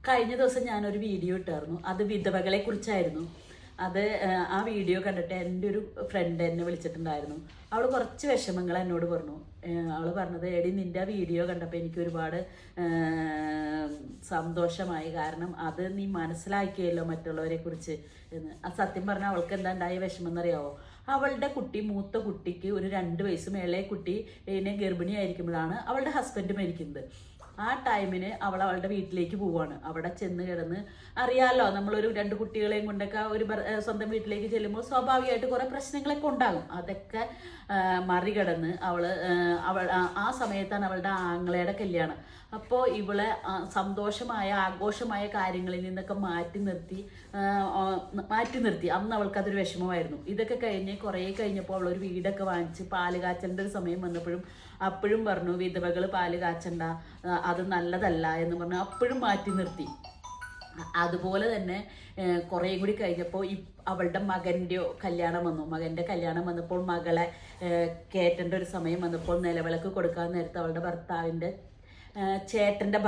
കഴിഞ്ഞ ദിവസം ഞാനൊരു വീഡിയോ ഇട്ടായിരുന്നു. അത് വിധവകളെ കുറിച്ചായിരുന്നു. അത് ആ വീഡിയോ കണ്ടിട്ട് എൻ്റെ ഒരു ഫ്രണ്ട് എന്നെ വിളിച്ചിട്ടുണ്ടായിരുന്നു. അവൾ കുറച്ച് വിഷമങ്ങൾ എന്നോട് പറഞ്ഞു. അവൾ പറഞ്ഞത്, എടി നിൻ്റെ ആ വീഡിയോ കണ്ടപ്പോൾ എനിക്ക് ഒരുപാട് സന്തോഷമായി. കാരണം അത് നീ മനസ്സിലാക്കിയല്ലോ മറ്റുള്ളവരെ കുറിച്ച് എന്ന്. ആ സത്യം പറഞ്ഞാൽ അവൾക്ക് എന്താ ഉണ്ടായ വിഷമം എന്നറിയാവോ? അവളുടെ കുട്ടി, മൂത്ത കുട്ടിക്ക് ഒരു 2 വയസ്സും ഇളയ കുട്ടി ഗർഭിണിയായിരിക്കുമ്പോഴാണ് അവളുടെ ഹസ്ബൻഡ് മരിക്കുന്നത്. ആ ടൈമിന് അവളുടെ വീട്ടിലേക്ക് പോവാണ്. അവിടെ ചെന്ന് കിടന്ന്, അറിയാമല്ലോ നമ്മളൊരു 2 കുട്ടികളെയും കൊണ്ടൊക്കെ ഒരു സ്വന്തം വീട്ടിലേക്ക് ചെല്ലുമ്പോൾ സ്വാഭാവികമായിട്ട് കുറേ പ്രശ്നങ്ങളൊക്കെ ഉണ്ടാകും. അതൊക്കെ മറികടന്ന് അവൾ ആ സമയത്താണ് അവളുടെ ആങ്ങളയുടെ കല്യാണം. അപ്പോൾ ഇവളെ സന്തോഷമായ ആഘോഷമായ കാര്യങ്ങളിൽ നിന്നൊക്കെ മാറ്റി നിർത്തി അന്ന് അവൾക്കതൊരു വിഷമമായിരുന്നു. ഇതൊക്കെ കഴിഞ്ഞ് കുറേ കഴിഞ്ഞപ്പോൾ അവളൊരു വീടൊക്കെ വാങ്ങിച്ച് പാല് കാച്ചലിൻ്റെ ഒരു സമയം വന്നപ്പോഴും അപ്പോഴും പറഞ്ഞു, വിധവകൾ പാല് കാച്ചണ്ട, അത് നല്ലതല്ല എന്ന് പറഞ്ഞു അപ്പോഴും മാറ്റി നിർത്തി. അതുപോലെ തന്നെ കുറേ കൂടി കഴിഞ്ഞപ്പോൾ അവളുടെ മകൻ്റെ കല്യാണം വന്നപ്പോൾ മകളെ കയറ്റേണ്ട ഒരു സമയം വന്നപ്പോൾ നിലവിളക്ക് കൊടുക്കാൻ നേരത്ത് അവളുടെ ഭർത്താവിൻ്റെ ചേട്ടൻ്റെ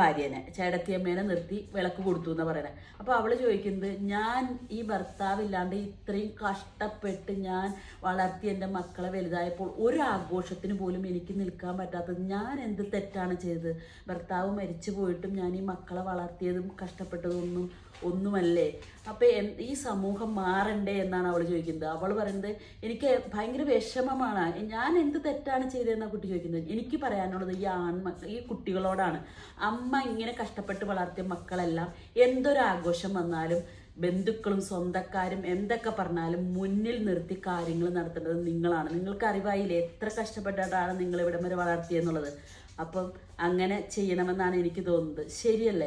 ചേടത്തിയമ്മേനെ നിർത്തി വിളക്ക് കൊടുത്തു എന്ന് പറയണേ. അപ്പോൾ അവൾ ചോദിക്കുന്നത്, ഞാൻ ഈ ഭർത്താവില്ലാണ്ട് ഇത്രയും കഷ്ടപ്പെട്ട് ഞാൻ വളർത്തി എൻ്റെ മക്കളെ വലുതായപ്പോൾ ഒരു ആഘോഷത്തിന് പോലും എനിക്ക് നിൽക്കാൻ പറ്റാത്തത് ഞാൻ എന്ത് തെറ്റാണ് ചെയ്തത്? ഭർത്താവ് മരിച്ചു പോയിട്ടും ഞാൻ ഈ മക്കളെ വളർത്തിയതും കഷ്ടപ്പെട്ടതൊന്നും ഒന്നുമല്ലേ? അപ്പോൾ ഈ സമൂഹം മാറണ്ടേ എന്നാണ് അവൾ ചോദിക്കുന്നത്. അവൾ പറയുന്നത്, എനിക്ക് ഭയങ്കര വിഷമമാണ്, ഞാൻ എന്ത് തെറ്റാണ് ചെയ്തതെന്നാണ് കുട്ടി ചോദിക്കുന്നത്. എനിക്ക് പറയാനുള്ളത് ഈ കുട്ടികളോടാണ്. അമ്മ ഇങ്ങനെ കഷ്ടപ്പെട്ട് വളർത്തിയ മക്കളെല്ലാം എന്തൊരു ആഘോഷം വന്നാലും ബന്ധുക്കളും സ്വന്തക്കാരും എന്തൊക്കെ പറഞ്ഞാലും മുന്നിൽ നിർത്തി കാര്യങ്ങൾ നടത്തേണ്ടത് നിങ്ങളാണ്. നിങ്ങൾക്ക് അറിവായില്ലേ എത്ര കഷ്ടപ്പെട്ടിട്ടാണ് നിങ്ങൾ ഇവിടം വരെ വളർത്തിയെന്നുള്ളത്? അപ്പം അങ്ങനെ ചെയ്യണമെന്നാണ് എനിക്ക് തോന്നുന്നത്. ശരിയല്ലേ?